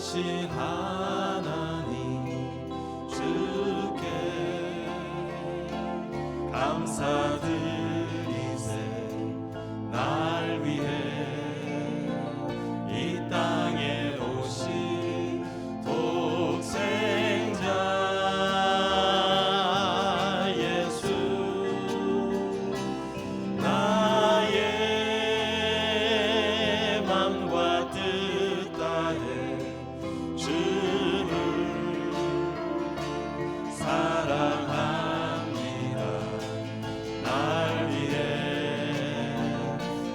하신 하나님 주께 감사드리세. 날 위해 이 땅에 오신 독생자 예수, 나의 맘과 뜻 다해 주를 사랑합니다. 날 위해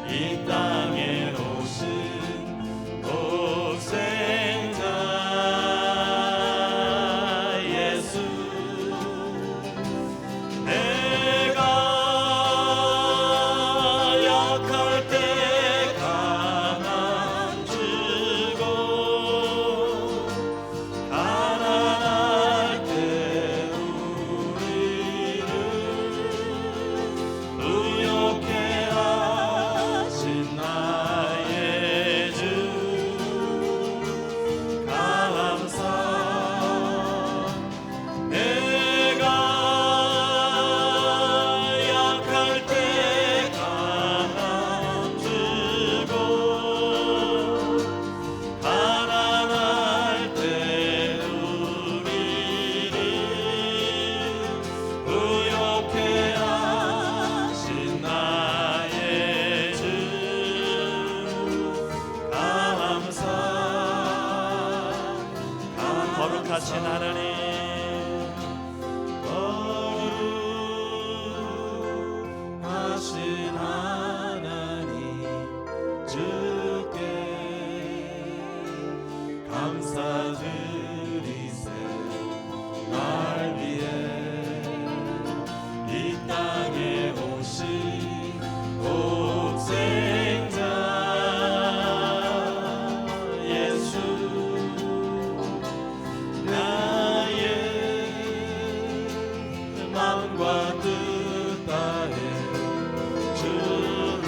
이 땅에 오신 독생자 예수, 내가 약할 때 가만 주고 가난할 때 우리를 의롭게 하신 나의 주, 감사. 내가 약할 때 가만 주고 가난할 때 우리를 의롭게 하신 나의 주, 감사. 거룩하신 하나님, 거룩하신 하나님 주께 감사드리세. 날 위해 이 땅에 오신 독생자 예수, 나의 마음과 뜻 다해 주를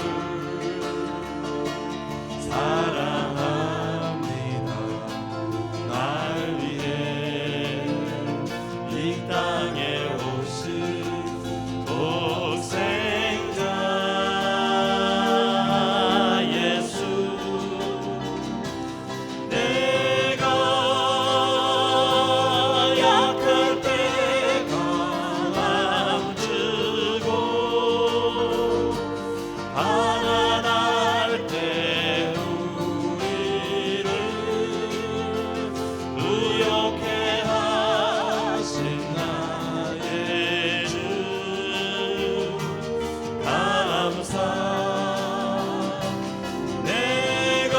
사랑합니다. 날 위해 이 땅에 오신 독생자 예수, 내가 약할 때 가만 주고 가난할 때 우리를 의롭게 하신 나의 주, 감사. 내가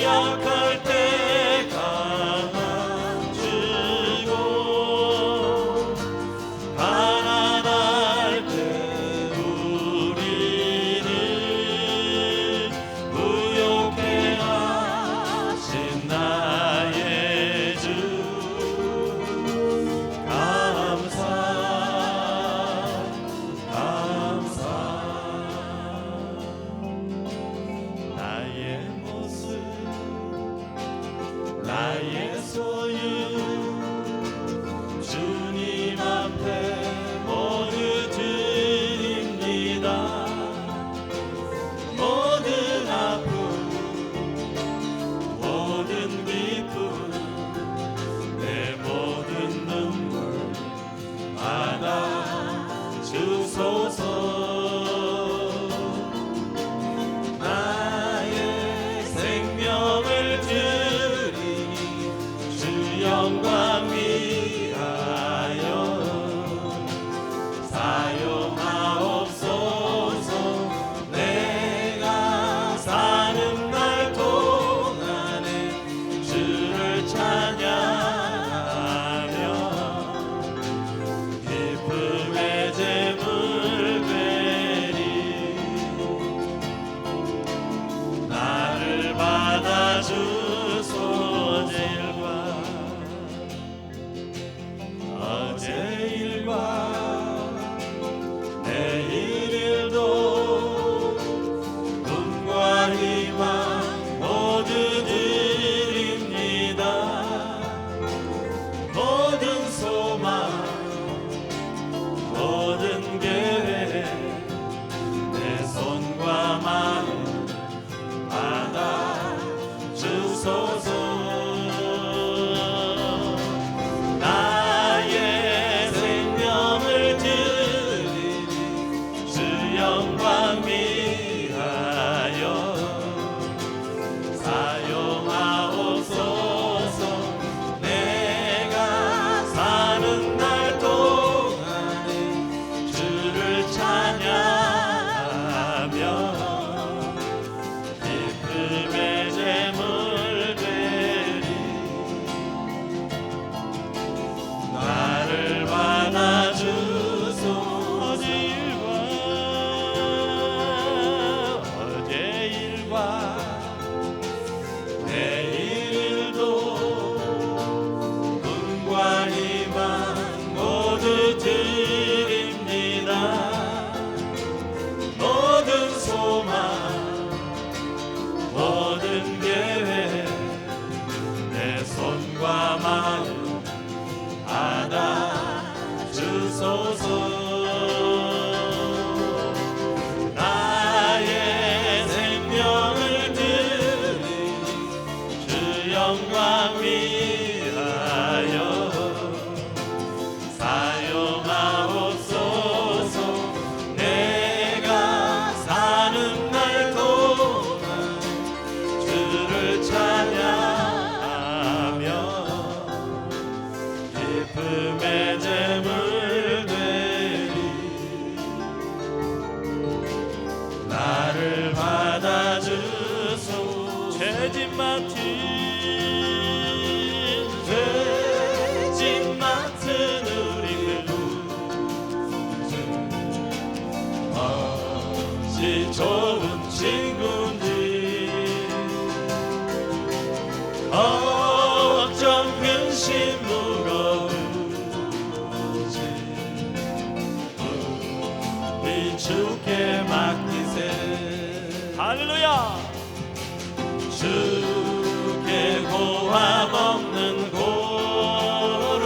약할 때 가만 주고 가난할 때 우리를 의롭게 하신 나의 주, 감사. 감사. 나의 모습, 나의 소유 주님 앞에 모두 드립니다. 모든 아픔, 모든 기쁨, 내 모든 눈물 받아 주소서. 나의 생명을 드리니 주 영광 위하여 사용하옵소서. 내가 사는 날 동안에 주를 찬양하며 기쁨의 제물 드리 나를 받아주소서. 어제 일과 내일 일도 꿈과 희망 모두 돼지 맡은 우리 어찌 좋은 친구인지 어쩜 근심 무거운지 우리 주께 맡기세. 할렐루야. 주께 고함 없는 고로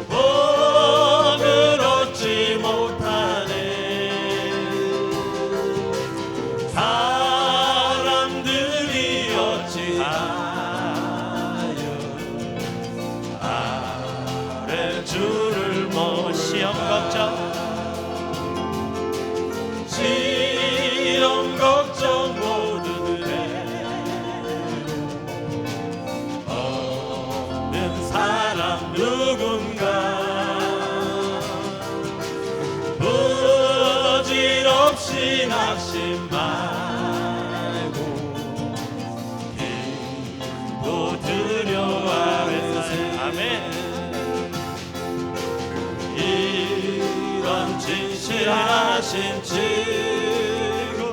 복을 얻지 못하네. 사람들이 어찌하여 아래 주를 못 시험 걱정 시험 걱정 누군가 부질없이 낙심 말고 기도 드려 아뢰세. 아멘. 이런 진실하신 친구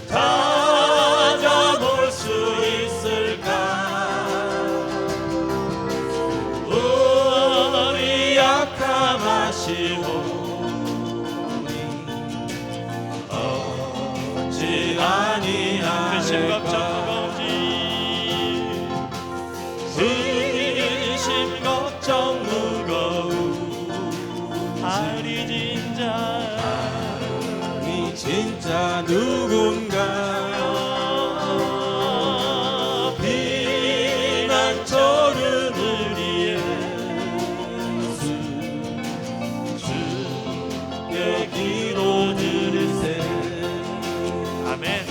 찾아볼 수 있을까? 약함하시오니 어찌 아니할까? 근심 걱정 무거운지 근심 걱정 무거운지 아니 진짜 누군가 비난 저르는 이에 기도 들으세. 아멘.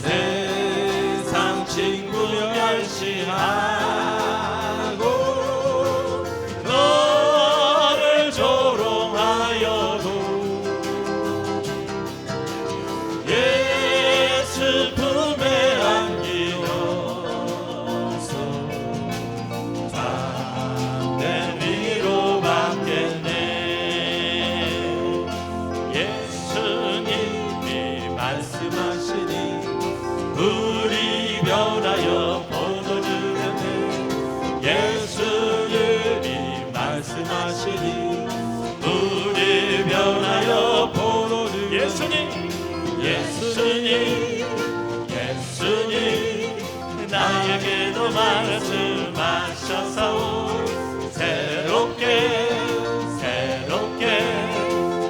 세상 친구 멸시하고 너를 조롱하여도 예수 품에 안기어서 담대 위로 받겠네. 말씀하시니 우리 변하여 포도주겠네. 예수님이 말씀하시니 우리 변하여 포도주. 예수님 나에게도 말씀하셔서 새롭게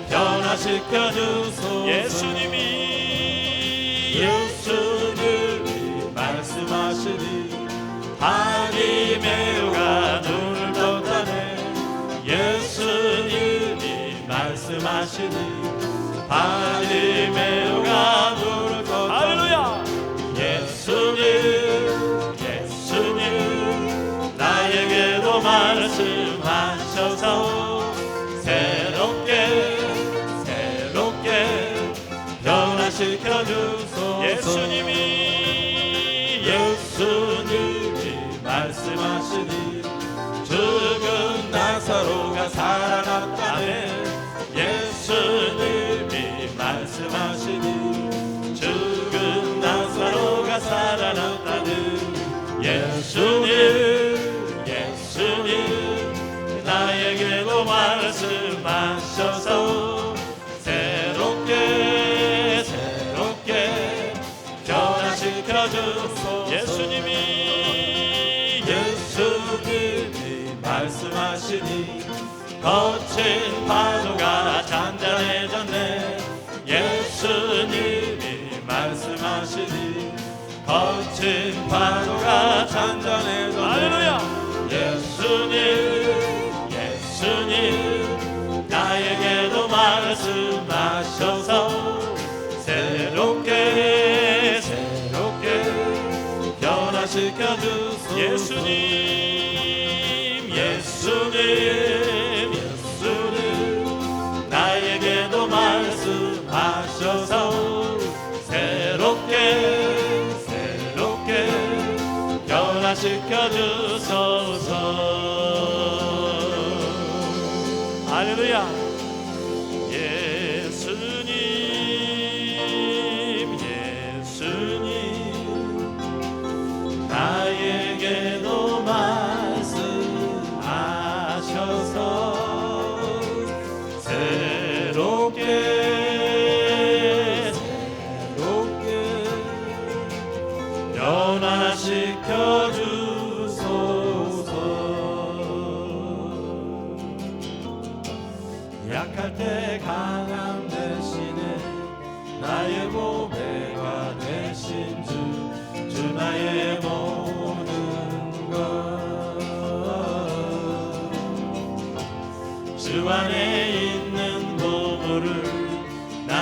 변화시켜 주소. 예수님이 말씀하시니 바리매오가 눈을 떴다네. 예수님이 말씀하시니 바리매오가 눈을 떴다네. 할렐루야. 예수님 나에게도 말씀하셔서 새롭게 변화시켜 주소서. 예수님이 말씀하시니 죽은 나사로가 살아났다네. 예수님이 말씀하시니 죽은 나사로가 살아났다네. 예수님 나에게도 말씀하셔서 새롭게 변화시켜 주소서. 예수님이 말씀하시니 거친 파도가 잔잔해졌네. 예수님이 말씀하시니 거친 파도가 잔잔해졌네. 할렐루야. 예수님 나에게도 말씀하셔서 새롭게 변화시켜 주소서. 예수님 나에게도 말씀하셔서 새롭게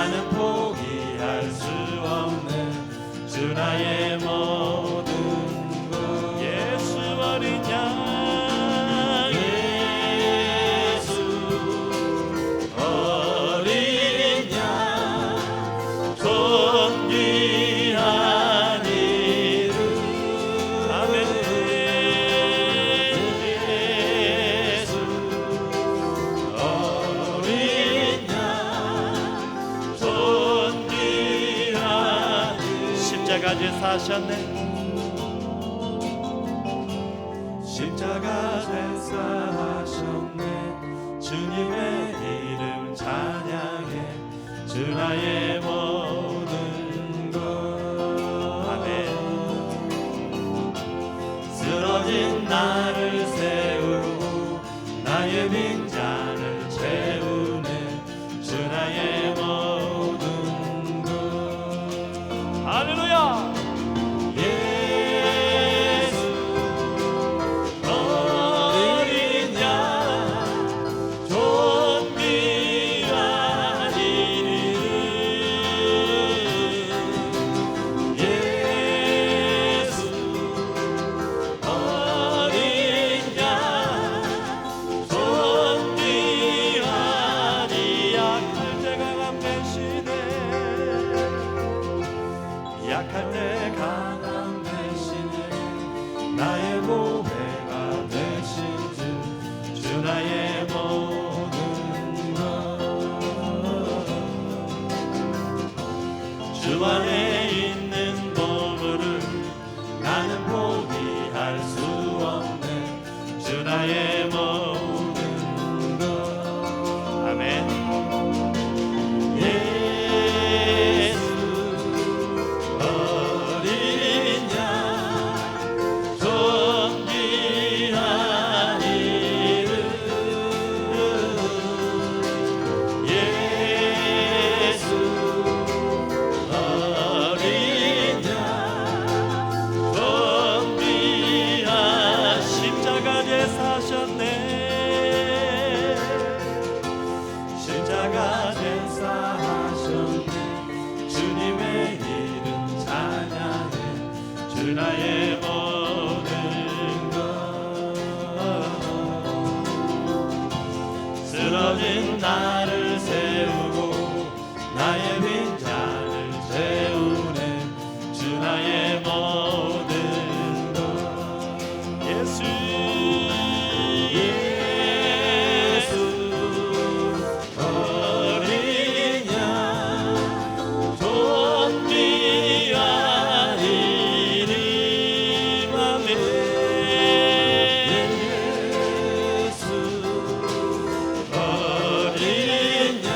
나는 포기할 수 없는 주 나의 모든 것. 예수 어린 양, 예수 어린 양, 존귀한 이름. 아멘. 예수 어린 양, 존귀한 십자가에 사셨네. 십자가 대사하셨네. 주님의 이름 찬양해. 주 나의 모든 것. 아멘. 쓰러진 나를 세우고 나의 빈잔을 채우네. 주 나의 모든 것. 할렐루야. 예수 어린 양, 존귀한 이름. 예수 어린 양, 존귀한 이 약할 때 강함 대신에, 약할 때 강함 대신에 나의 보배가 되신 주 나의 모든 것. 주 안에 있는 보물을 나는 포기할 수 없네. 주 나의 모든 것. 아멘. 예수 어린 양, 존귀한 이름. 예수 어린 양, 존귀한 십자가에 사셨네. 십자가 대사하셨네. 주님의 이름 찬양해. 주 나의 모든 것. 쓰러진 나를 세우고 나의 빈잔을 채우네. 주 나의 모든 것. 예수 예수 어린 양, 존귀한 이름. 아멘. 예수 어린 양,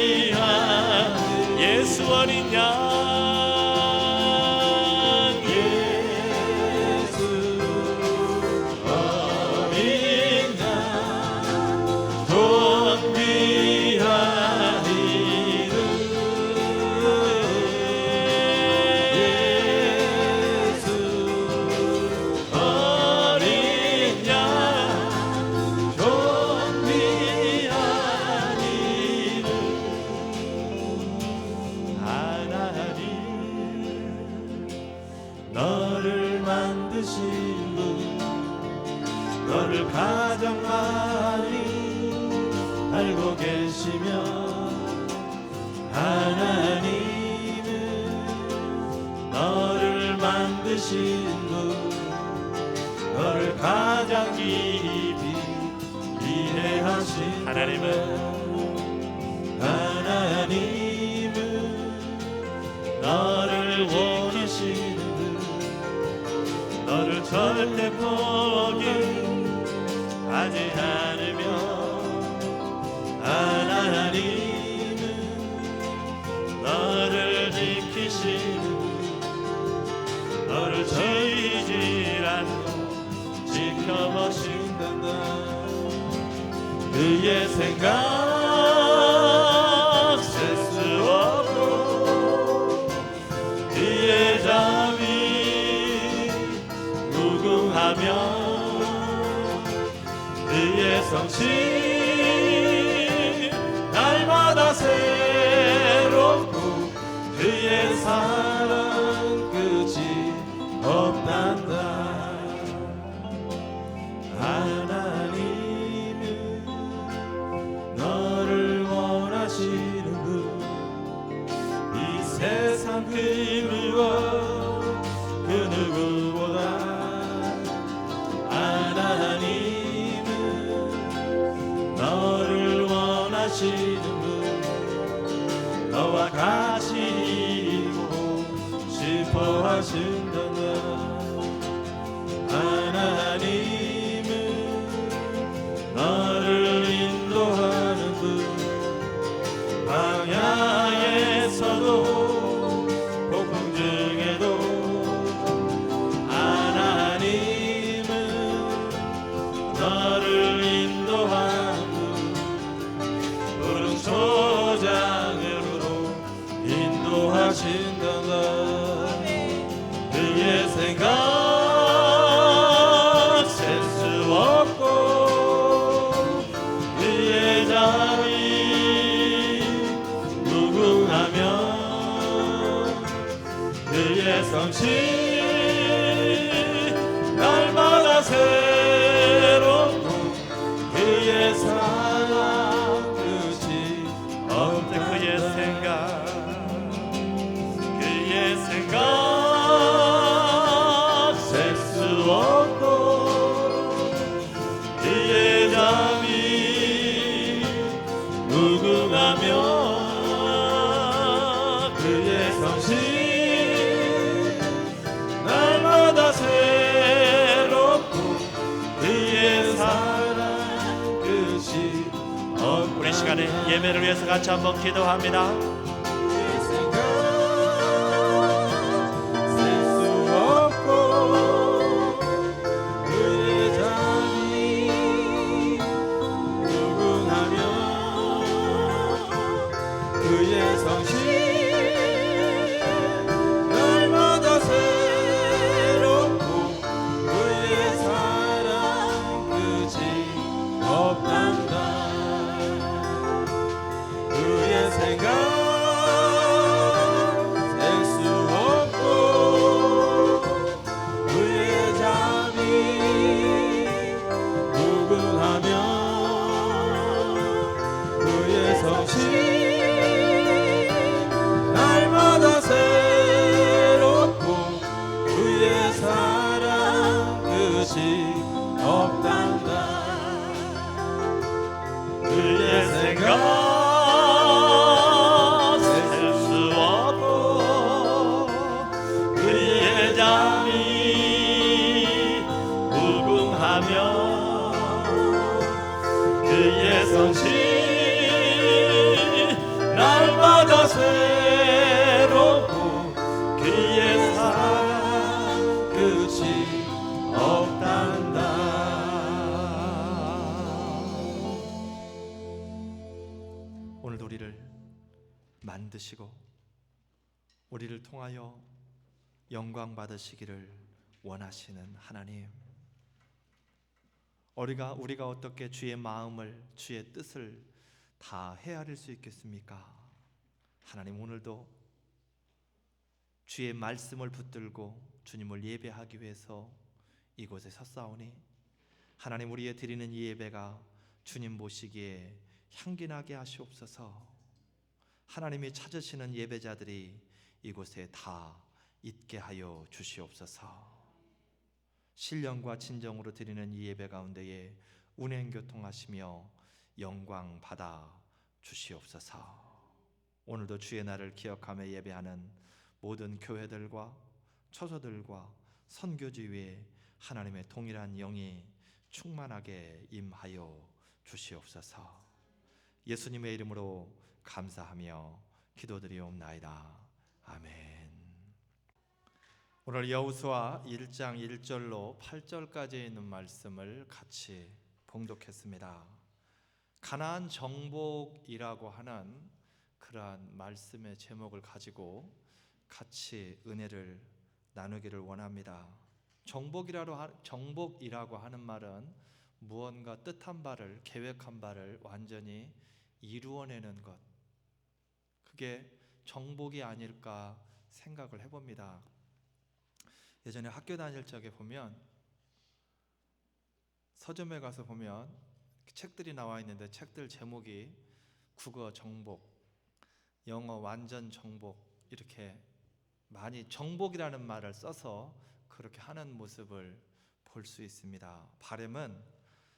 존귀한 예수 어린 양. 예수 어린 양, 존귀한 이름. 예수 어린 양, 존귀한 이름. 하나님 너를 만드신 분, 너를 가장 많이 알고 계시며, 하나님은 너를 만드신 분, 너를 가장 깊이 이해하신 하나님은 너를 지키시는 분, 너를 절대 포기하지 않으며, 하나님은 너를 지키시는 분, 너를 지지 않고 지켜보신단다. 그의 생각 셀 수 없고 그의 잠이 무궁하며 그의 성실 이름은 너와 같이 있고 싶어 하신다나. 하나님은 너를 인도하는 분, 광야에서도 폭풍 중에도 하나님은 너를 인도하는 분, 푸른 초장으로 인도하신다나. 그의 생각 성실 날마다 새롭고 그의 사랑 끝이 없다. 그의 생각 셀 수 없고 그의 잠이 무궁하며 그의 성실 새롭고 그의 사랑 끝이 없다. 우리 시간에 예배를 위해서 같이 한번 기도합니다. 그의 생각 셀 수 없고 그의 잠이 무궁하며 그의 성실 날마다 새롭고 그의 사랑 끝이 없단다. 그의 생각 셀 수 없고 그의 잠이 무궁하며 그의 성실 날마다 새롭고 그의 사랑 끝이 없단다. 오늘도 우리를 만드시고 우리를 통하여 영광 받으시기를 원하시는 하나님, 우리가 어떻게 주의 마음을, 주의 뜻을 다 헤아릴 수 있겠습니까? 하나님, 오늘도 주의 말씀을 붙들고 주님을 예배하기 위해서 이곳에 섰사오니 하나님, 우리의 드리는 이 예배가 주님 보시기에 향기나게 하시옵소서. 하나님이 찾으시는 예배자들이 이곳에 다 있게 하여 주시옵소서. 신령과 진정으로 드리는 이 예배 가운데에 운행교통하시며 영광 받아 주시옵소서. 오늘도 주의 날을 기억하며 예배하는 모든 교회들과 처소들과 선교지 위에 하나님의 동일한 영이 충만하게 임하여 주시옵소서. 예수님의 이름으로 감사하며 기도드리옵나이다. 아멘. 오늘 여호수아 1장 1절로 8절까지 있는 말씀을 같이 봉독했습니다. 가나안 정복이라고 하는 그러한 말씀의 제목을 가지고 같이 은혜를 나누기를 원합니다. 정복이라고 하는 말은 무언가 뜻한 바를, 계획한 바를 완전히 이루어내는 것, 그게 정복이 아닐까 생각을 해봅니다. 예전에 학교 다닐 적에 보면 서점에 가서 보면 책들이 나와 있는데 책들 제목이 국어 정복, 영어 완전 정복, 이렇게 많이 정복이라는 말을 써서 그렇게 하는 모습을 볼 수 있습니다. 바람은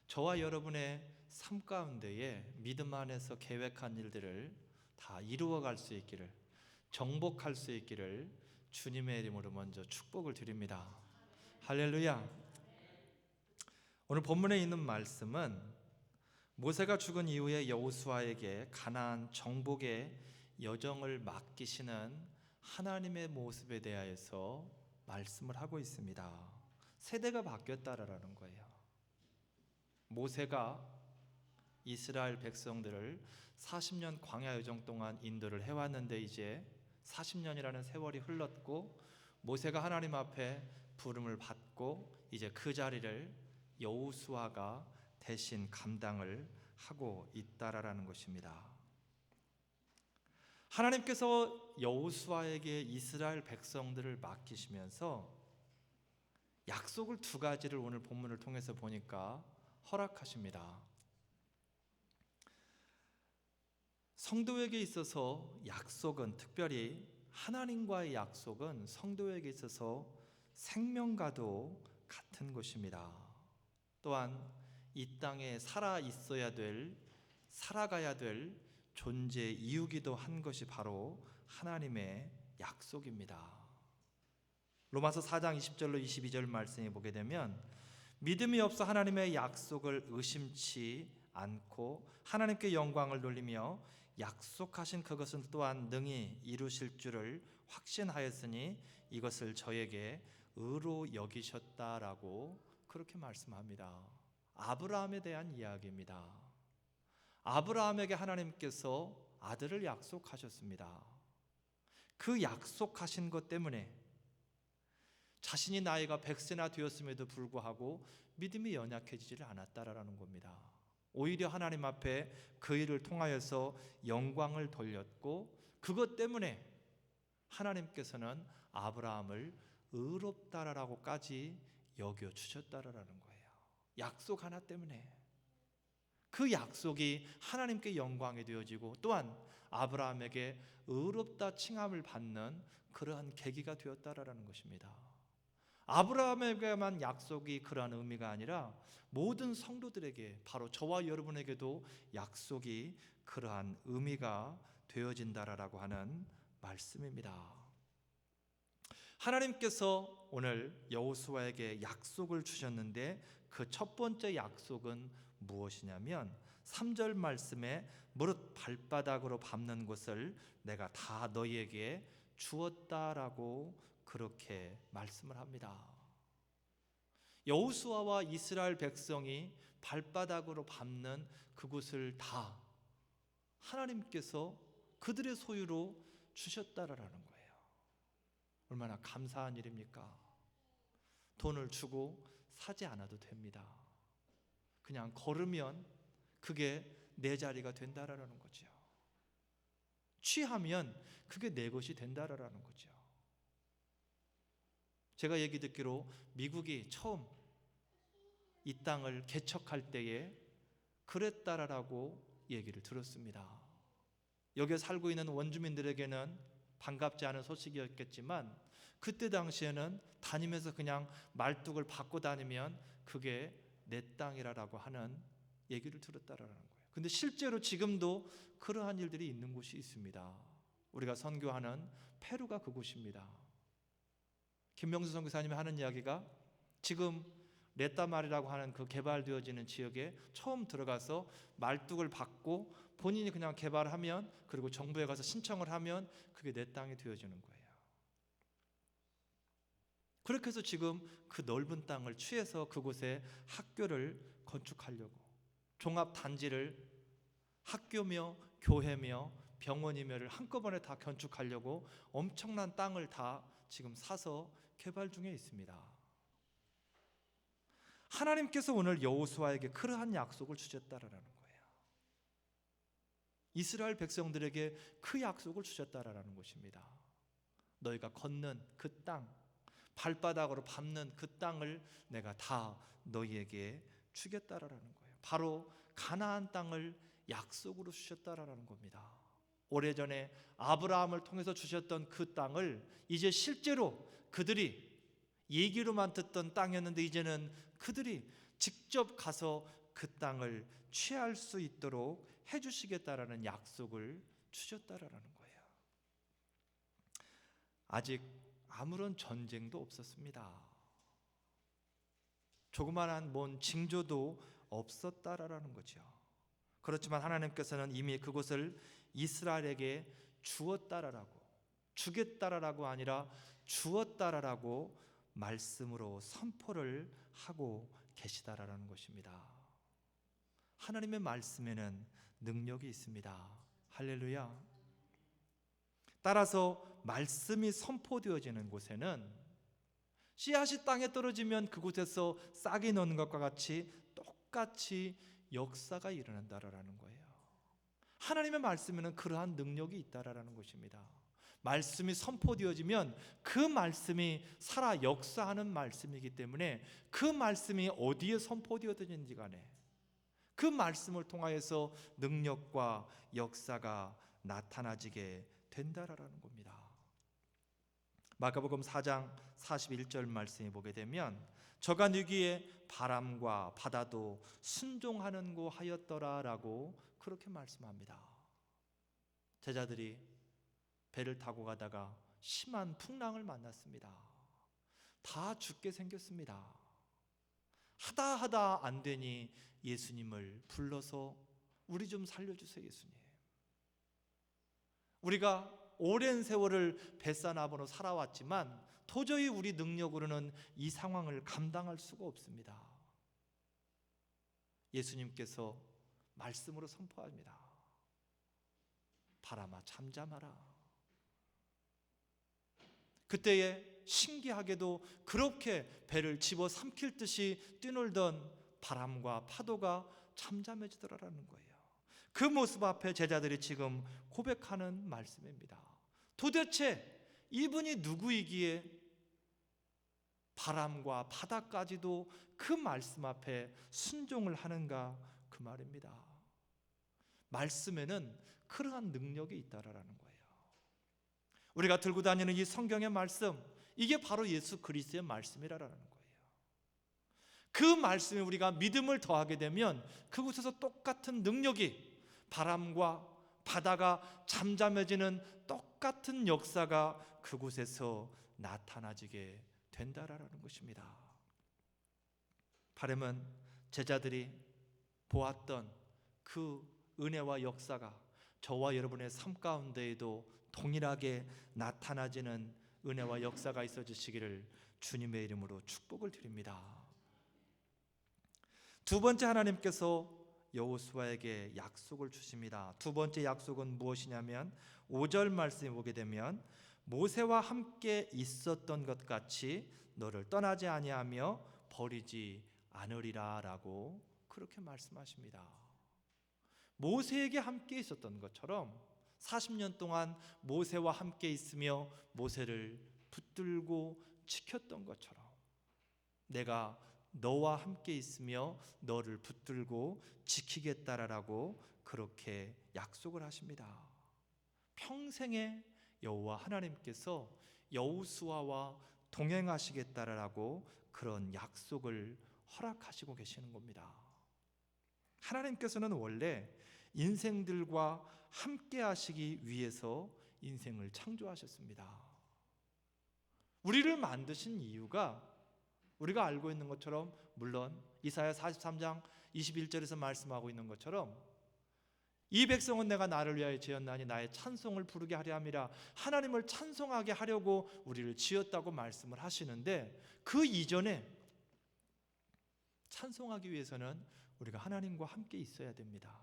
저와 여러분의 삶 가운데에 믿음 안에서 계획한 일들을 다 이루어갈 수 있기를, 정복할 수 있기를 주님의 이름으로 먼저 축복을 드립니다. 할렐루야. 오늘 본문에 있는 말씀은 모세가 죽은 이후에 여호수아에게 가나안 정복의 여정을 맡기시는 하나님의 모습에 대하여서 말씀을 하고 있습니다. 세대가 바뀌었다라는 거예요. 모세가 이스라엘 백성들을 40년 광야 여정 동안 인도를 해왔는데 이제 40년이라는 세월이 흘렀고 모세가 하나님 앞에 부름을 받고 이제 그 자리를 여호수아가 대신 감당을 하고 있다라는 것입니다. 하나님께서 여호수아에게 이스라엘 백성들을 맡기시면서 약속을 두 가지를 오늘 본문을 통해서 보니까 허락하십니다. 성도에게 있어서 약속은, 특별히 하나님과의 약속은 성도에게 있어서 생명과도 같은 것입니다. 또한 이 땅에 살아 있어야 될, 살아가야 될 존재 이유기도 한 것이 바로 하나님의 약속입니다. 로마서 4장 20절로 22절 말씀에 보게 되면 믿음이 없어 하나님의 약속을 의심치 않고 하나님께 영광을 돌리며 약속하신 그것은 또한 능히 이루실 줄을 확신하였으니 이것을 저에게 의로 여기셨다라고 그렇게 말씀합니다. 아브라함에 대한 이야기입니다. 아브라함에게 하나님께서 아들을 약속하셨습니다. 그 약속하신 것 때문에 자신이 나이가 100세나 되었음에도 불구하고 믿음이 연약해지지를 않았다라는 겁니다. 오히려 하나님 앞에 그 일을 통하여서 영광을 돌렸고 그것 때문에 하나님께서는 아브라함을 의롭다라고까지 여겨주셨다라는 거예요. 약속 하나 때문에. 그 약속이 하나님께 영광이 되어지고 또한 아브라함에게 의롭다 칭함을 받는 그러한 계기가 되었다라는 것입니다. 아브라함에게만 약속이 그러한 의미가 아니라 모든 성도들에게, 바로 저와 여러분에게도 약속이 그러한 의미가 되어진다라고 하는 말씀입니다. 하나님께서 오늘 여호수아에게 약속을 주셨는데 그 첫 번째 약속은 무엇이냐면 3절 말씀에 무릇 발바닥으로 밟는 것을 내가 다 너희에게 주었다라고 그렇게 말씀을 합니다. 여호수아와 이스라엘 백성이 발바닥으로 밟는 그곳을 다 하나님께서 그들의 소유로 주셨다라는 거예요. 얼마나 감사한 일입니까? 돈을 주고 사지 않아도 됩니다. 그냥 걸으면 그게 내 자리가 된다라는 거죠. 취하면 그게 내 것이 된다라는 거죠. 제가 얘기 듣기로 미국이 처음 이 땅을 개척할 때에 그랬다라고 얘기를 들었습니다. 여기에 살고 있는 원주민들에게는 반갑지 않은 소식이었겠지만 그때 당시에는 다니면서 그냥 말뚝을 받고 다니면 그게 내 땅이라고 하는 얘기를 들었다라는 거예요. 근데 실제로 지금도 그러한 일들이 있는 곳이 있습니다. 우리가 선교하는 페루가 그곳입니다. 김명수 선교사님이 하는 이야기가 지금 레따말이라고 하는 그 개발되어지는 지역에 처음 들어가서 말뚝을 받고 본인이 그냥 개발하면, 그리고 정부에 가서 신청을 하면 그게 내 땅이 되어지는 거예요. 그렇게 해서 지금 그 넓은 땅을 취해서 그곳에 학교를 건축하려고, 종합단지를 학교며 교회며 병원이며를 한꺼번에 다 건축하려고 엄청난 땅을 다 지금 사서 개발 중에 있습니다. 하나님께서 오늘 여호수아에게 그러한 약속을 주셨다라는 거예요. 이스라엘 백성들에게 그 약속을 주셨다라는 것입니다. 너희가 걷는 그 땅, 발바닥으로 밟는 그 땅을 내가 다 너희에게 주겠다라는 거예요. 바로 가나안 땅을 약속으로 주셨다라는 겁니다. 오래전에 아브라함을 통해서 주셨던 그 땅을 이제 실제로 그들이 얘기로만 듣던 땅이었는데 이제는 그들이 직접 가서 그 땅을 취할 수 있도록 해주시겠다라는 약속을 주셨다라는 거예요. 아직 아무런 전쟁도 없었습니다. 조그만한 뭔 징조도 없었다라는 거죠. 그렇지만 하나님께서는 이미 그곳을 이스라엘에게 주었다라고, 주겠다라고 아니라 주었다라고 말씀으로 선포를 하고 계시다라는 것입니다. 하나님의 말씀에는 능력이 있습니다. 할렐루야. 따라서 말씀이 선포되어지는 곳에는 씨앗이 땅에 떨어지면 그곳에서 싹이 나는 것과 같이 똑같이 역사가 일어난다라는 거예요. 하나님의 말씀에는 그러한 능력이 있다라는 것입니다. 말씀이 선포되어지면 그 말씀이 살아 역사하는 말씀이기 때문에 그 말씀이 어디에 선포되어지는지 간에 그 말씀을 통하여서 능력과 역사가 나타나지게 된다라는 겁니다. 마가복음 4장 41절 말씀에 보게 되면 저가 누기에 바람과 바다도 순종하는고 하였더라라고 그렇게 말씀합니다. 제자들이 배를 타고 가다가 심한 풍랑을 만났습니다. 다 죽게 생겼습니다. 하다 안 되니 예수님을 불러서 우리 좀 살려주세요 예수님. 우리가 오랜 세월을 뱃사나무로 살아왔지만 도저히 우리 능력으로는 이 상황을 감당할 수가 없습니다. 예수님께서 말씀으로 선포합니다. 바람아 잠잠하라. 그때에 신기하게도 그렇게 배를 집어삼킬 듯이 뛰놀던 바람과 파도가 잠잠해지더라라는 거예요. 그 모습 앞에 제자들이 지금 고백하는 말씀입니다. 도대체 이분이 누구이기에 바람과 바다까지도 그 말씀 앞에 순종을 하는가 그 말입니다. 말씀에는 그러한 능력이 있다라는 거예요. 우리가 들고 다니는 이 성경의 말씀, 이게 바로 예수 그리스도의 말씀이라는 거예요. 그 말씀에 우리가 믿음을 더하게 되면 그곳에서 똑같은 능력이, 바람과 바다가 잠잠해지는 똑같은 역사가 그곳에서 나타나지게 된다라는 것입니다. 바람은 제자들이 보았던 그 은혜와 역사가 저와 여러분의 삶 가운데에도 동일하게 나타나지는 은혜와 역사가 있어 주시기를 주님의 이름으로 축복을 드립니다. 두 번째, 하나님께서 여호수아에게 약속을 주십니다. 두 번째 약속은 무엇이냐면 5절 말씀에 보게 되면 모세와 함께 있었던 것 같이 너를 떠나지 아니하며 버리지 않으리라 라고 그렇게 말씀하십니다. 모세에게 함께 있었던 것처럼 40년 동안 모세와 함께 있으며 모세를 붙들고 지켰던 것처럼 내가 너와 함께 있으며 너를 붙들고 지키겠다라고 그렇게 약속을 하십니다. 평생에 여호와 하나님께서 여호수아와 동행하시겠다라고 그런 약속을 허락하시고 계시는 겁니다. 하나님께서는 원래 인생들과 함께 하시기 위해서 인생을 창조하셨습니다. 우리를 만드신 이유가 우리가 알고 있는 것처럼, 물론 이사야 43장 21절에서 말씀하고 있는 것처럼 이 백성은 내가 나를 위하여 지었나니 나의 찬송을 부르게 하려 함이라, 하나님을 찬송하게 하려고 우리를 지었다고 말씀을 하시는데, 그 이전에 찬송하기 위해서는 우리가 하나님과 함께 있어야 됩니다.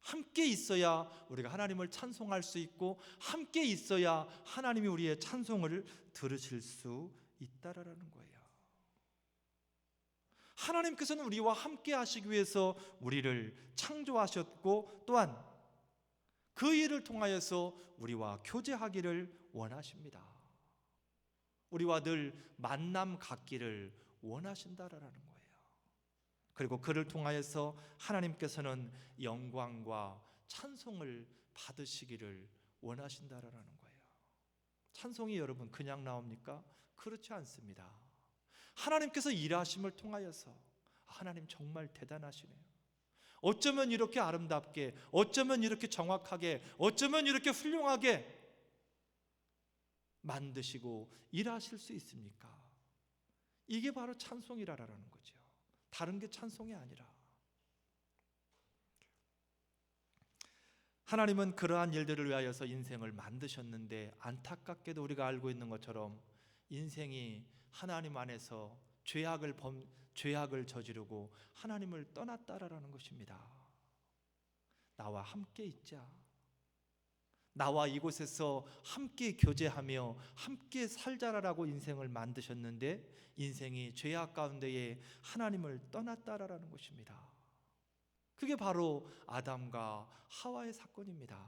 함께 있어야 우리가 하나님을 찬송할 수 있고, 함께 있어야 하나님이 우리의 찬송을 들으실 수 있다라는 거예요. 하나님께서는 우리와 함께 하시기 위해서 우리를 창조하셨고, 또한 그 일을 통하여서 우리와 교제하기를 원하십니다. 우리와 늘 만남 갖기를 원하신다라는 거예요. 그리고 그를 통하여서 하나님께서는 영광과 찬송을 받으시기를 원하신다라는 거예요. 찬송이 여러분 그냥 나옵니까? 그렇지 않습니다. 하나님께서 일하심을 통하여서, 하나님 정말 대단하시네요. 어쩌면 이렇게 아름답게, 어쩌면 이렇게 정확하게, 어쩌면 이렇게 훌륭하게 만드시고 일하실 수 있습니까? 이게 바로 찬송이라는 거죠. 다른 게 찬송이 아니라. 하나님은 그러한 일들을 위하여서 인생을 만드셨는데, 안타깝게도 우리가 알고 있는 것처럼 인생이 하나님 안에서 죄악을 저지르고 하나님을 떠났다라는 것입니다. 나와 함께 있자, 나와 이곳에서 함께 교제하며 함께 살자라고 인생을 만드셨는데, 인생이 죄악 가운데에 하나님을 떠났다라는 것입니다. 그게 바로 아담과 하와의 사건입니다.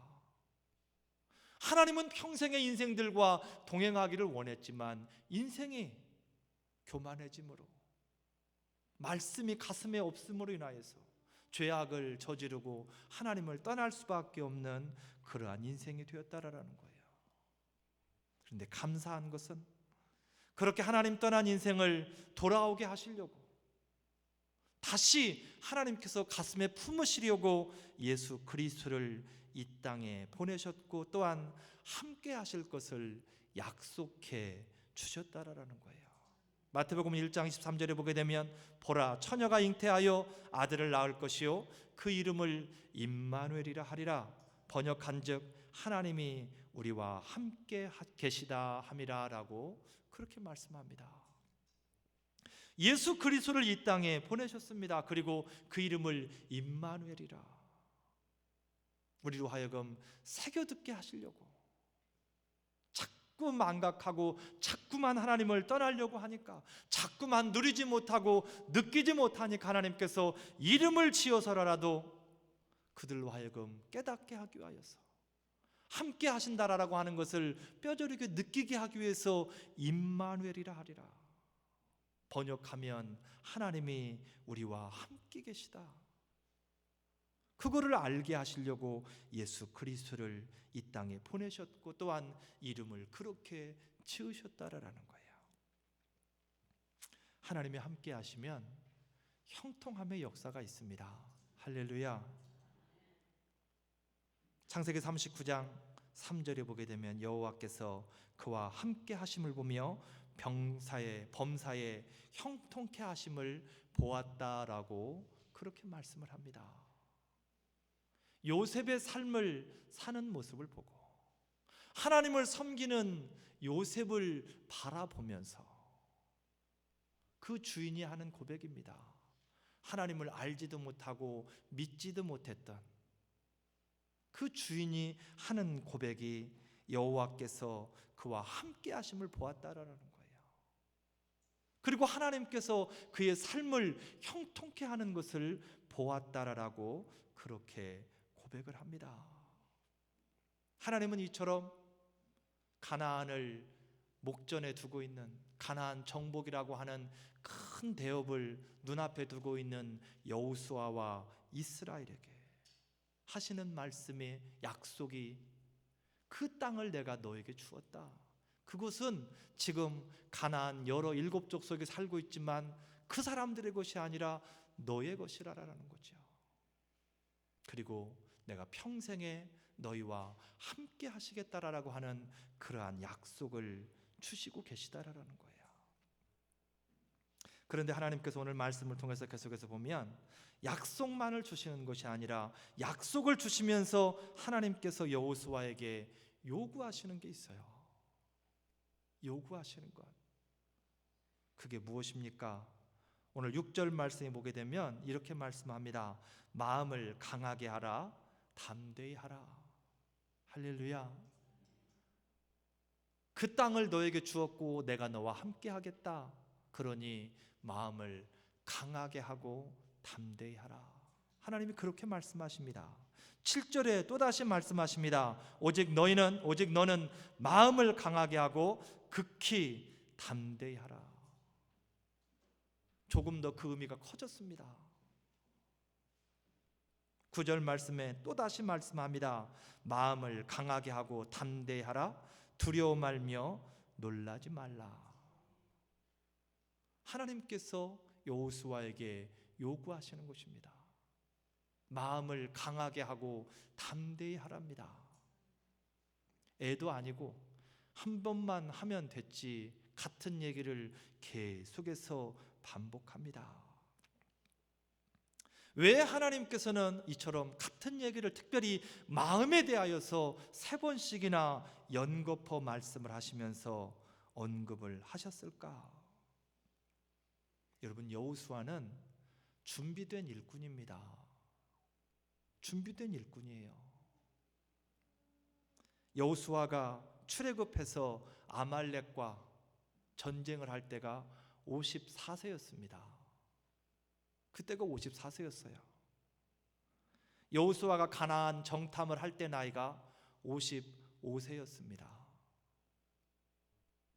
하나님은 평생의 인생들과 동행하기를 원했지만 인생이 교만해짐으로, 말씀이 가슴에 없음으로 인하여서 죄악을 저지르고 하나님을 떠날 수밖에 없는 그러한 인생이 되었다라는 거예요. 그런데 감사한 것은 그렇게 하나님 떠난 인생을 돌아오게 하시려고, 다시 하나님께서 가슴에 품으시려고 예수 그리스도를 이 땅에 보내셨고, 또한 함께 하실 것을 약속해 주셨다라는 거예요. 마태복음 1장 23절에 보게 되면, 보라, 처녀가 잉태하여 아들을 낳을 것이요 그 이름을 임마누엘이라 하리라. 번역한즉 하나님이 우리와 함께 계시다 함이라라고 그렇게 말씀합니다. 예수 그리스도를 이 땅에 보내셨습니다. 그리고 그 이름을 임마누엘이라, 우리로 하여금 새겨듣게 하시려고, 자꾸 망각하고 자꾸만 하나님을 떠나려고 하니까, 자꾸만 누리지 못하고 느끼지 못하니까 하나님께서 이름을 지어서라도 그들로 하여금 깨닫게 하기 위하여서, 함께 하신다라고 하는 것을 뼈저리게 느끼게 하기 위해서 임마누엘이라 하리라. 번역하면 하나님이 우리와 함께 계시다, 그거를 알게 하시려고 예수 그리스도를 이 땅에 보내셨고, 또한 이름을 그렇게 지으셨다라는 거예요. 하나님이 함께 하시면 형통함의 역사가 있습니다. 할렐루야. 창세기 39장 3절에 보게 되면, 여호와께서 그와 함께 하심을 보며 범사에 형통케 하심을 보았다라고 그렇게 말씀을 합니다. 요셉의 삶을 사는 모습을 보고 하나님을 섬기는 요셉을 바라보면서 그 주인이 하는 고백입니다. 하나님을 알지도 못하고 믿지도 못했던 그 주인이 하는 고백이, 여호와께서 그와 함께 하심을 보았다라는 거예요. 그리고 하나님께서 그의 삶을 형통케 하는 것을 보았다라고 그렇게 고백을 합니다. 하나님은 이처럼 가나안을 목전에 두고 있는, 가나안 정복이라고 하는 큰 대업을 눈앞에 두고 있는 여호수아와 이스라엘에게 하시는 말씀의 약속이, 그 땅을 내가 너에게 주었다. 그곳은 지금 가나안 여러 7족 속에 살고 있지만 그 사람들의 것이 아니라 너의 것이라는 거죠. 그리고 내가 평생에 너희와 함께 하시겠다라고 하는 그러한 약속을 주시고 계시다라는 거예요. 그런데 하나님께서 오늘 말씀을 통해서 계속해서 보면, 약속만을 주시는 것이 아니라 약속을 주시면서 하나님께서 여호수아에게 요구하시는 게 있어요. 요구하시는 것, 그게 무엇입니까? 오늘 6절 말씀에 보게 되면 이렇게 말씀합니다. 마음을 강하게 하라, 담대히 하라. 할렐루야. 그 땅을 너에게 주었고 내가 너와 함께 하겠다. 그러니 마음을 강하게 하고 담대히 하라. 하나님이 그렇게 말씀하십니다. 7절에 또다시 말씀하십니다. 오직 너는 마음을 강하게 하고 극히 담대히 하라. 조금 더 그 의미가 커졌습니다. 9절 말씀에 또다시 말씀합니다. 마음을 강하게 하고 담대히 하라. 두려워 말며 놀라지 말라. 하나님께서 여호수아에게 요구하시는 것입니다. 마음을 강하게 하고 담대히 하랍니다. 애도 아니고 한 번만 하면 됐지 같은 얘기를 계속해서 반복합니다. 왜 하나님께서는 이처럼 같은 얘기를 특별히 마음에 대하여서 3번씩이나 연거푸 말씀을 하시면서 언급을 하셨을까? 여러분, 여호수아는 준비된 일꾼입니다. 준비된 일꾼이에요. 여호수아가 출애굽해서 아말렉과 전쟁을 할 때가 54세였습니다. 그때가 54세였어요. 여호수아가 가나안 정탐을 할 때 나이가 55세였습니다.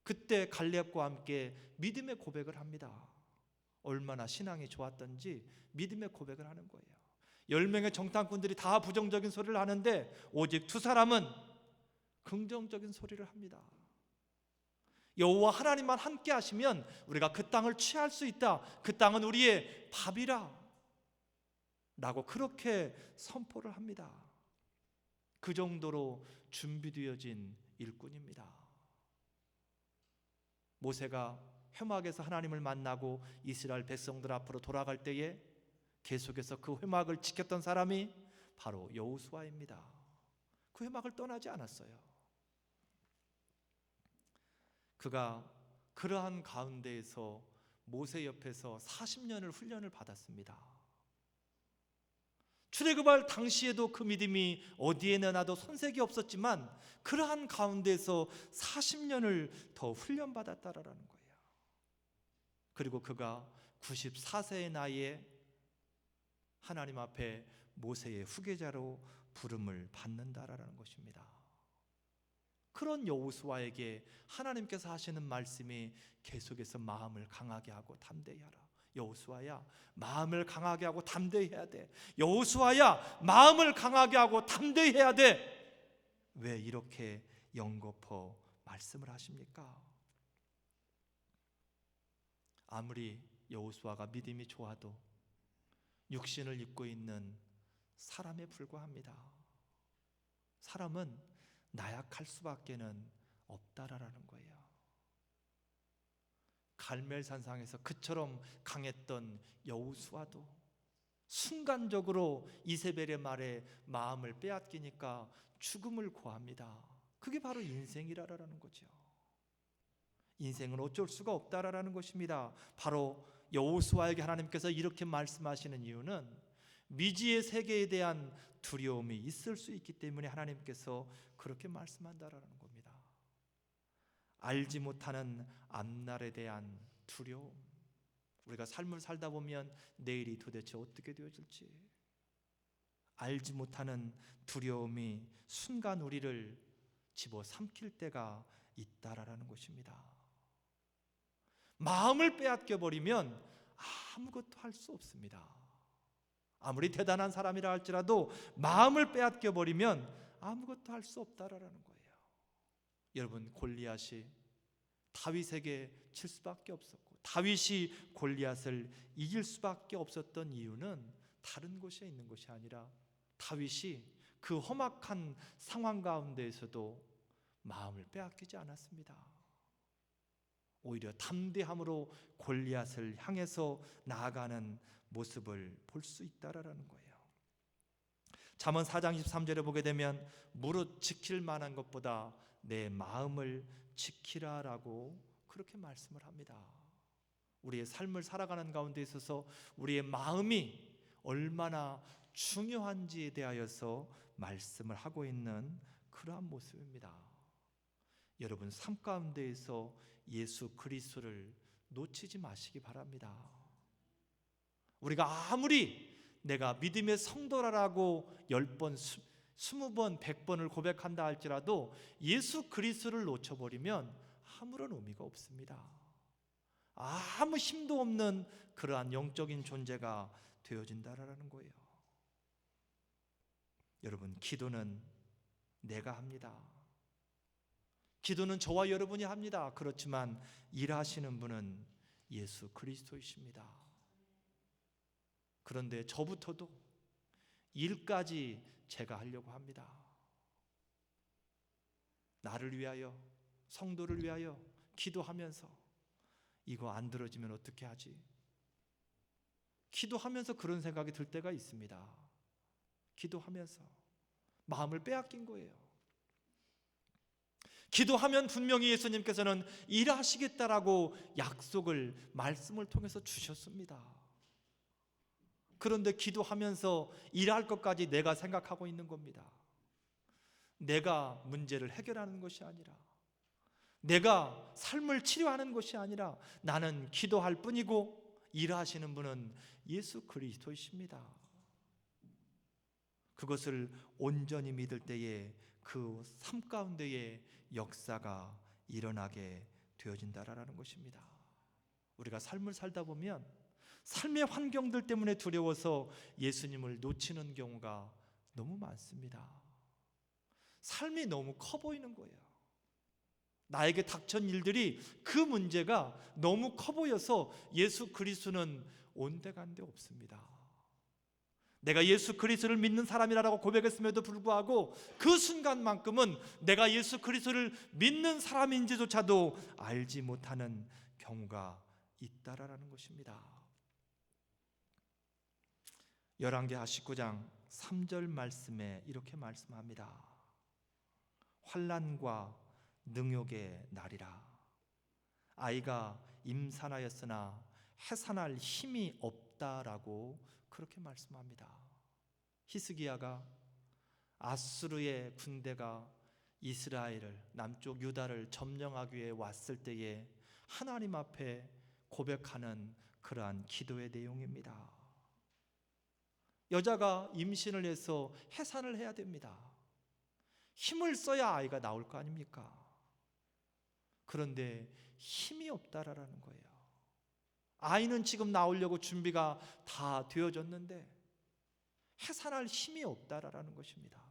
그때 갈렙과 함께 믿음의 고백을 합니다. 얼마나 신앙이 좋았던지 믿음의 고백을 하는 거예요. 10명의 정탐꾼들이 다 부정적인 소리를 하는데 오직 2사람은 긍정적인 소리를 합니다. 여호와 하나님만 함께 하시면 우리가 그 땅을 취할 수 있다. 그 땅은 우리의 밥이라 라고 그렇게 선포를 합니다. 그 정도로 준비되어진 일꾼입니다. 모세가 회막에서 하나님을 만나고 이스라엘 백성들 앞으로 돌아갈 때에 계속해서 그 회막을 지켰던 사람이 바로 여호수아입니다. 그 회막을 떠나지 않았어요. 그가 그러한 가운데에서 모세 옆에서 40년을 훈련을 받았습니다. 출애굽할 당시에도 그 믿음이 어디에 내놔도 손색이 없었지만 그러한 가운데에서 40년을 더 훈련받았다라는 거예요. 그리고 그가 94세의 나이에 하나님 앞에 모세의 후계자로 부름을 받는다라는 것입니다. 그런 여호수아에게 하나님께서 하시는 말씀이 계속해서 마음을 강하게 하고 담대히 하라. 여호수아야, 마음을 강하게 하고 담대히 해야 돼. 여호수아야, 마음을 강하게 하고 담대히 해야 돼. 왜 이렇게 연거푸 말씀을 하십니까? 아무리 여호수아가 믿음이 좋아도 육신을 입고 있는 사람에 불과합니다. 사람은 나약할 수밖에는 없다라는 거예요. 갈멜산상에서 그처럼 강했던 여호수아도 순간적으로 이세벨의 말에 마음을 빼앗기니까 죽음을 고합니다. 그게 바로 인생이라는 거죠. 인생은 어쩔 수가 없다라는 것입니다. 바로 여호수아에게 하나님께서 이렇게 말씀하시는 이유는 미지의 세계에 대한 두려움이 있을 수 있기 때문에 하나님께서 그렇게 말씀한다라는 겁니다. 알지 못하는 앞날에 대한 두려움. 우리가 삶을 살다 보면 내일이 도대체 어떻게 되어질지 알지 못하는 두려움이 순간 우리를 집어삼킬 때가 있다라는 것입니다. 마음을 빼앗겨 버리면 아무것도 할 수 없습니다. 아무리 대단한 사람이라 할지라도 마음을 빼앗겨 버리면 아무것도 할 수 없다라는 거예요. 여러분, 골리앗이 다윗에게 칠 수밖에 없었고 다윗이 골리앗을 이길 수밖에 없었던 이유는 다른 곳에 있는 것이 아니라 다윗이 그 험악한 상황 가운데에서도 마음을 빼앗기지 않았습니다. 오히려 담대함으로 골리앗을 향해서 나아가는 모습을 볼 수 있다라는 거예요. 잠언 4장 23절에 보게 되면 무릇 지킬 만한 것보다 내 마음을 지키라라고 그렇게 말씀을 합니다. 우리의 삶을 살아가는 가운데 있어서 우리의 마음이 얼마나 중요한지에 대하여서 말씀을 하고 있는 그러한 모습입니다. 여러분, 삶 가운데에서 예수 그리스도를 놓치지 마시기 바랍니다. 우리가 아무리 내가 믿음의 성도라고 10번, 20번, 100번을 고백한다 할지라도 예수 그리스도를 놓쳐버리면 아무런 의미가 없습니다. 아무 힘도 없는 그러한 영적인 존재가 되어진다라는 거예요. 여러분, 기도는 내가 합니다. 기도는 저와 여러분이 합니다. 그렇지만 일하시는 분은 예수 그리스도이십니다. 그런데 저부터도 일까지 제가 하려고 합니다. 나를 위하여, 성도를 위하여 기도하면서 이거 안 들어지면 어떻게 하지? 기도하면서 그런 생각이 들 때가 있습니다. 기도하면서 마음을 빼앗긴 거예요. 기도하면 분명히 예수님께서는 일하시겠다라고 약속을 말씀을 통해서 주셨습니다. 그런데 기도하면서 일할 것까지 내가 생각하고 있는 겁니다. 내가 문제를 해결하는 것이 아니라, 내가 삶을 치료하는 것이 아니라 나는 기도할 뿐이고 일하시는 분은 예수 그리스도이십니다. 그것을 온전히 믿을 때에 그 삶 가운데에 역사가 일어나게 되어진다라는 것입니다. 우리가 삶을 살다 보면 삶의 환경들 때문에 두려워서 예수님을 놓치는 경우가 너무 많습니다. 삶이 너무 커 보이는 거예요. 나에게 닥친 일들이, 그 문제가 너무 커 보여서 예수 그리스도는 온데간데 없습니다. 내가 예수 그리스도를 믿는 사람이라고 고백했음에도 불구하고 그 순간만큼은 내가 예수 그리스도를 믿는 사람인지조차도 알지 못하는 경우가 있다라는 것입니다. 열왕기하 19장 3절 말씀에 이렇게 말씀합니다. 환난과 능욕의 날이라. 아이가 임산하였으나 해산할 힘이 없다라고 그렇게 말씀합니다. 히스기야가 아수르의 군대가 이스라엘을, 남쪽 유다를 점령하기 위해 왔을 때에 하나님 앞에 고백하는 그러한 기도의 내용입니다. 여자가 임신을 해서 해산을 해야 됩니다. 힘을 써야 아이가 나올 거 아닙니까? 그런데 힘이 없다라는 거예요. 아이는 지금 나오려고 준비가 다 되어졌는데 해산할 힘이 없다라는 것입니다.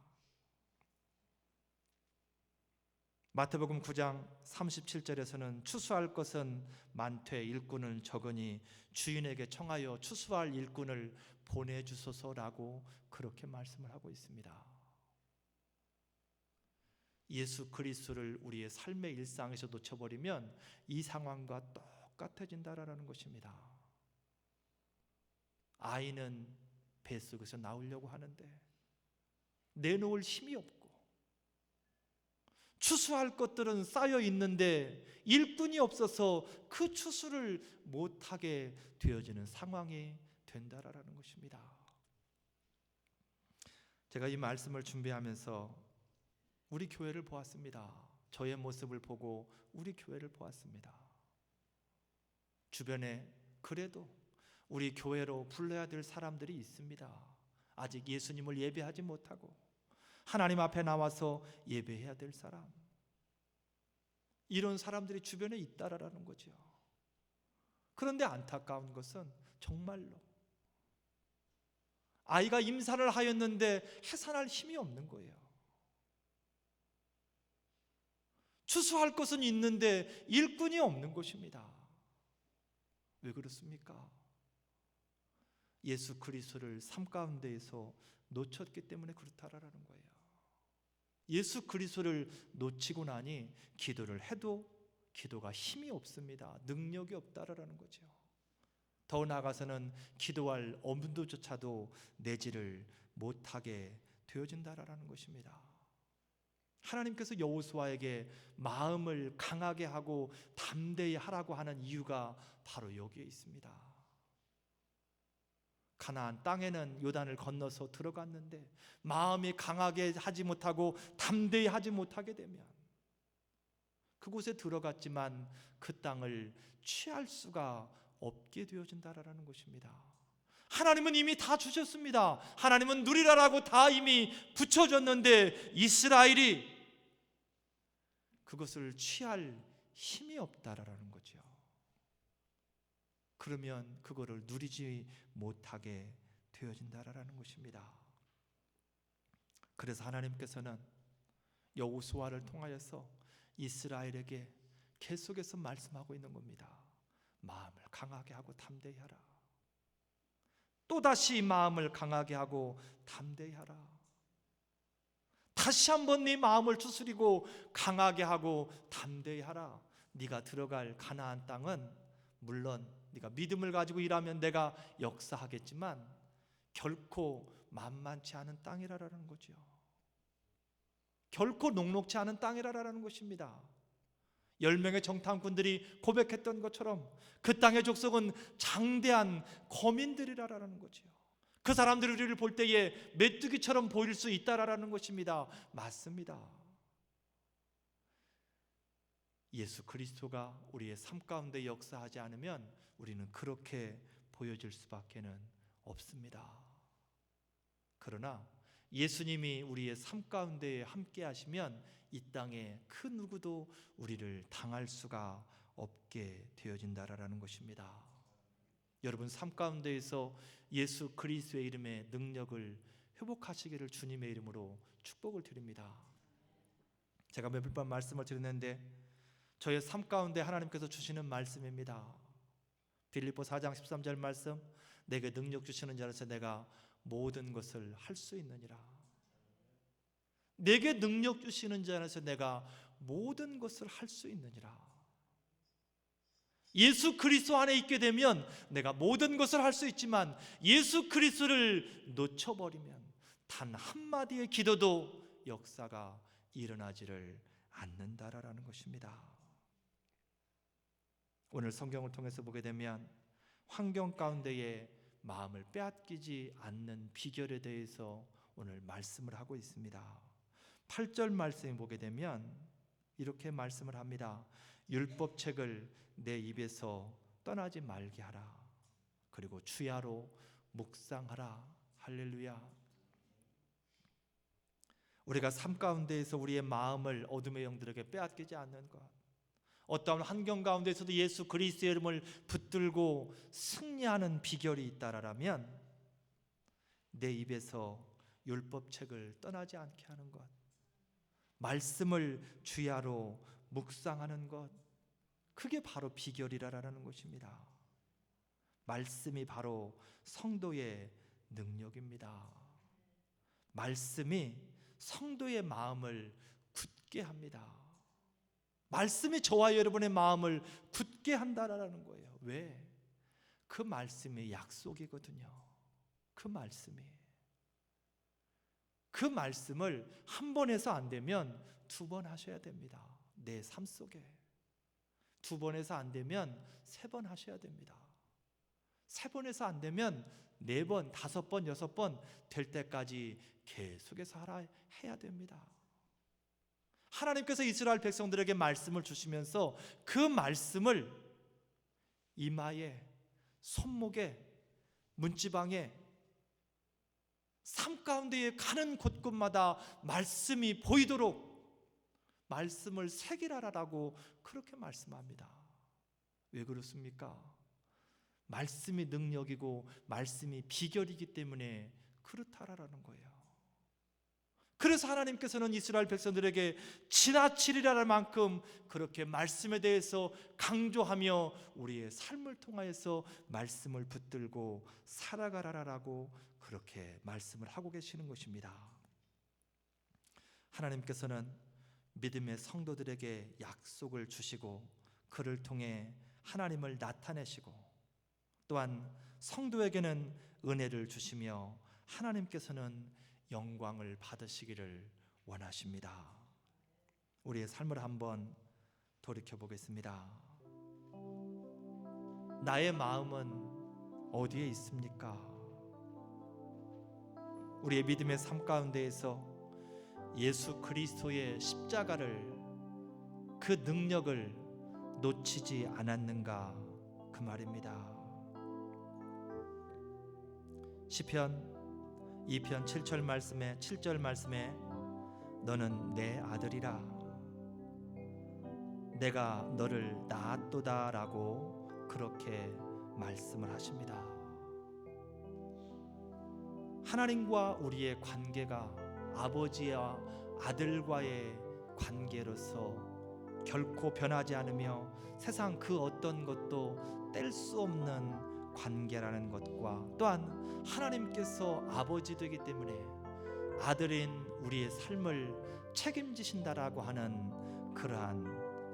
마태복음 9장 37절에서는 추수할 것은 많되 일꾼은 적으니 주인에게 청하여 추수할 일꾼을 보내주소서라고 그렇게 말씀을 하고 있습니다. 예수 그리스도를 우리의 삶의 일상에서 놓쳐버리면 이 상황과 똑같아진다라는 것입니다. 아이는 뱃속에서 나오려고 하는데 내놓을 힘이 없고, 추수할 것들은 쌓여 있는데 일꾼이 없어서 그 추수를 못하게 되어지는 상황이 된다라는 것입니다. 제가 이 말씀을 준비하면서 우리 교회를 보았습니다. 저의 모습을 보고 우리 교회를 보았습니다. 주변에 그래도 우리 교회로 불러야 될 사람들이 있습니다. 아직 예수님을 예배하지 못하고 하나님 앞에 나와서 예배해야 될 사람, 이런 사람들이 주변에 있다라는 거죠. 그런데 안타까운 것은 정말로 아이가 임산을 하였는데 해산할 힘이 없는 거예요. 추수할 것은 있는데 일꾼이 없는 것입니다. 왜 그렇습니까? 예수 그리스도를 삶 가운데에서 놓쳤기 때문에 그렇다라는 거예요. 예수 그리스도를 놓치고 나니 기도를 해도 기도가 힘이 없습니다. 능력이 없다라는 거죠. 더 나아가서는 기도할 엄두조차도 내지를 못하게 되어진다라는 것입니다. 하나님께서 여호수아에게 마음을 강하게 하고 담대히 하라고 하는 이유가 바로 여기에 있습니다. 가나안 땅에는 요단을 건너서 들어갔는데 마음이 강하게 하지 못하고 담대히 하지 못하게 되면 그곳에 들어갔지만 그 땅을 취할 수가 없게 되어진다라는 것입니다. 하나님은 이미 다 주셨습니다. 하나님은 누리라라고 다 이미 붙여줬는데 이스라엘이 그것을 취할 힘이 없다라는 거죠. 그러면 그거를 누리지 못하게 되어진다라는 것입니다. 그래서 하나님께서는 여호수아를 통하여서 이스라엘에게 계속해서 말씀하고 있는 겁니다. 마음을 강하게 하고 담대히 하라. 또다시 마음을 강하게 하고 담대히 하라. 다시 한번 네 마음을 추스리고 강하게 하고 담대히 하라. 네가 들어갈 가나안 땅은 물론 네가 믿음을 가지고 일하면 내가 역사하겠지만 결코 만만치 않은 땅이라는 거죠. 결코 녹록치 않은 땅이라는 것입니다. 10명의 정탐꾼들이 고백했던 것처럼 그 땅의 족속은 장대한 거민들이라는 거죠. 그 사람들이 우리를 볼 때에 메뚜기처럼 보일 수 있다라는 것입니다. 맞습니다. 예수 그리스도가 우리의 삶 가운데 역사하지 않으면 우리는 그렇게 보여질 수밖에 없습니다. 그러나 예수님이 우리의 삶 가운데 함께 하시면 이 땅에 그 누구도 우리를 당할 수가 없게 되어진다라는 것입니다. 여러분 삶 가운데에서 예수 그리스도의 이름의 능력을 회복하시기를 주님의 이름으로 축복을 드립니다. 제가 몇 번 말씀을 드렸는데 저의 삶 가운데 하나님께서 주시는 말씀입니다. 빌립보 4장 13절 말씀, 내게 능력 주시는 자로서 내가 모든 것을 할 수 있느니라. 내게 능력 주시는 자로서 내가 모든 것을 할 수 있느니라. 예수 그리스도 안에 있게 되면 내가 모든 것을 할 수 있지만 예수 그리스도를 놓쳐버리면 단 한마디의 기도도 역사가 일어나지를 않는다라는 것입니다. 오늘 성경을 통해서 보게 되면 환경 가운데에 마음을 빼앗기지 않는 비결에 대해서 오늘 말씀을 하고 있습니다. 8절 말씀을 보게 되면 이렇게 말씀을 합니다. 율법책을 내 입에서 떠나지 말게 하라. 그리고 주야로 묵상하라. 할렐루야. 우리가 삶 가운데에서 우리의 마음을 어둠의 영들에게 빼앗기지 않는 것, 어떠한 환경 가운데서도 예수 그리스도의 이름을 붙들고 승리하는 비결이 있다라면 내 입에서 율법책을 떠나지 않게 하는 것, 말씀을 주야로 묵상하는 것, 그게 바로 비결이라는 것입니다. 말씀이 바로 성도의 능력입니다. 말씀이 성도의 마음을 굳게 합니다. 말씀이 저와 여러분의 마음을 굳게 한다라는 거예요. 왜? 그 말씀이 약속이거든요. 그 말씀을 한 번 해서 안 되면 2번 하셔야 됩니다. 내 삶 속에 2번 해서 안 되면 3번 하셔야 됩니다. 3번 해서 안 되면 4번, 5번, 6번 될 때까지 계속해서 해야 됩니다. 하나님께서 이스라엘 백성들에게 말씀을 주시면서 그 말씀을 이마에, 손목에, 문지방에, 삶 가운데에 가는 곳곳마다 말씀이 보이도록 말씀을 새기라라고 그렇게 말씀합니다. 왜 그렇습니까? 말씀이 능력이고 말씀이 비결이기 때문에 그렇다라는 거예요. 그래서 하나님께서는 이스라엘 백성들에게 지나치리라는 만큼 그렇게 말씀에 대해서 강조하며 우리의 삶을 통하여서 말씀을 붙들고 살아가라라고 그렇게 말씀을 하고 계시는 것입니다. 하나님께서는 믿음의 성도들에게 약속을 주시고 그를 통해 하나님을 나타내시고 또한 성도에게는 은혜를 주시며 하나님께서는 영광을 받으시기를 원하십니다. 우리의 삶을 한번 돌이켜 보겠습니다. 나의 마음은 어디에 있습니까? 우리의 믿음의 삶 가운데에서 예수 그리스도의 십자가를, 그 능력을 놓치지 않았는가 그 말입니다. 시편 2편 7절 말씀에 너는 내 아들이라 내가 너를 낳았도다라고 그렇게 말씀을 하십니다. 하나님과 우리의 관계가 아버지와 아들과의 관계로서 결코 변하지 않으며 세상 그 어떤 것도 뗄 수 없는 관계라는 것과 또한 하나님께서 아버지 되기 때문에 아들인 우리의 삶을 책임지신다라고 하는 그러한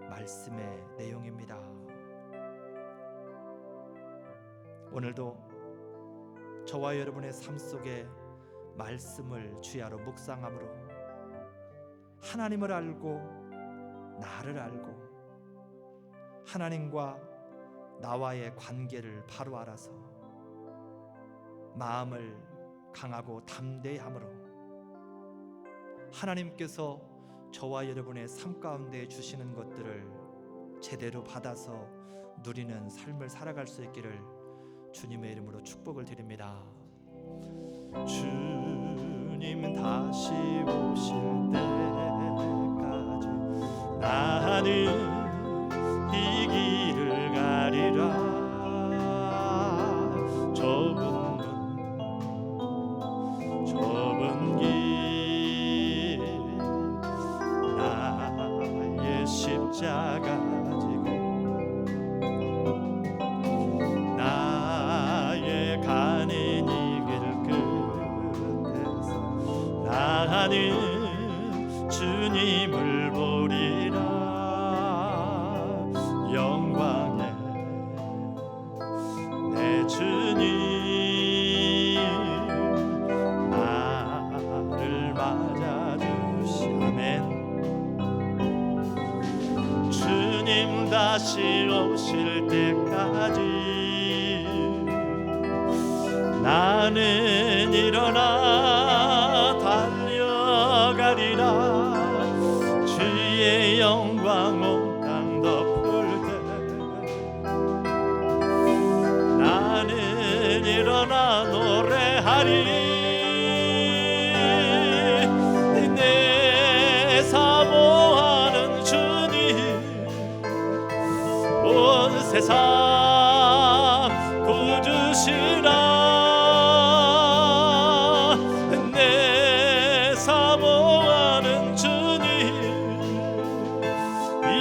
말씀의 내용입니다. 오늘도 저와 여러분의 삶 속에 말씀을 주야로 묵상함으로 하나님을 알고 나를 알고 하나님과 나와의 관계를 바로 알아서 마음을 강하고 담대히 함으로 하나님께서 저와 여러분의 삶 가운데 주시는 것들을 제대로 받아서 누리는 삶을 살아갈 수 있기를 주님의 이름으로 축복을 드립니다. 주님 다시 오실 때까지 나는 이 길을 가리라. 좁은 길 나의 십자가 지고 나의 가는 이 길 끝에서 나는 주님을 보리라. 영광의 내 주님 나를 맞아주시면 주님 다시 오실 때까지 나는 일어나 달려가리라. 주의 영광 온 땅 덮을 때 나는 일어나 노래하리. 내 사모하는 주님 온 세상 구주시라. 내 사모하는 주님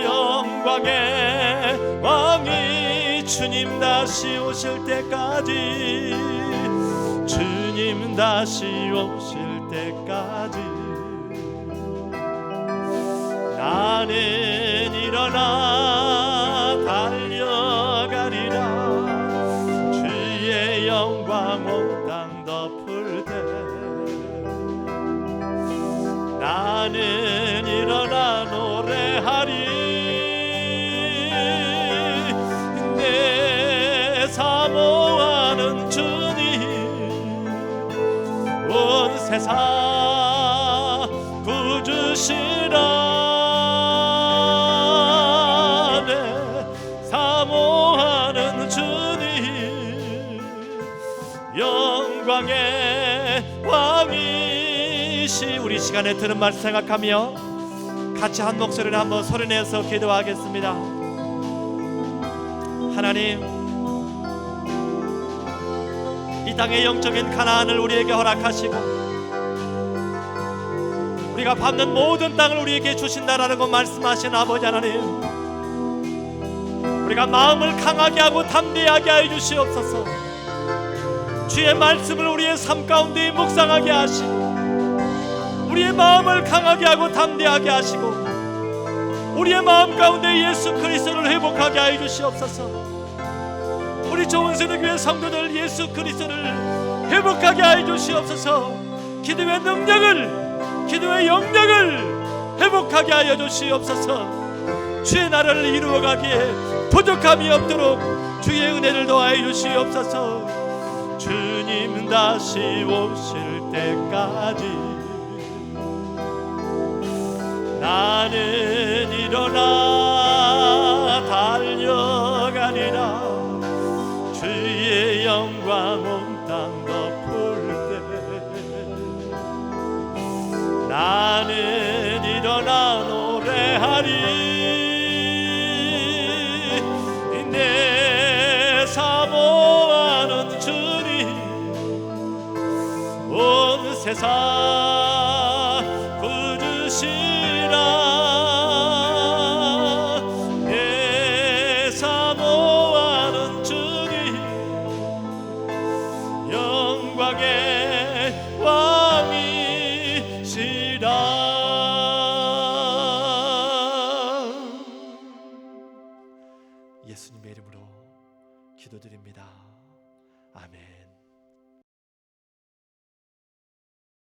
영광의 왕이 주님 다시 오실 때까지 주님 다시 오실 때까지 나는 일어나 달려가리라. 주의 영광 온 땅 덮을 때 나는 일어나 노래하리. 내 사모하는 주님 온 세상 구주시라. 내 사모하는 주님 영광의 왕이시. 우리 시간에 들은 말씀 생각하며 같이 한 목소리를 한번 소리내서 기도하겠습니다. 하나님, 이 땅의 영적인 가나안을 우리에게 허락하시고 우리가 밟는 모든 땅을 우리에게 주신다라고 말씀하신 아버지 하나님, 우리가 마음을 강하게 하고 담대하게 하여 주시옵소서. 주의 말씀을 우리의 삶 가운데 묵상하게 하시고 우리의 마음을 강하게 하고 담대하게 하시고 우리의 마음 가운데 예수 그리스도를 회복하게 하여 주시옵소서. 우리 좋은세대교회 성도들 예수 그리스도를 회복하게 하여 주시옵소서. 기도의 능력을, 기도의 영역을 회복하게 하여 주시옵소서. 주의 나라를 이루어가기에 부족함이 없도록 주의 은혜를 더하여 주시옵소서. 주님 다시 오실 때까지 나는 일어나 달려가리라. 주의 영광 온 땅 덮을 때 나는 일어나 노래하리. 내 사모하는 주님 온 세상 구주시라. 내 사모하는 주님 기도드립니다.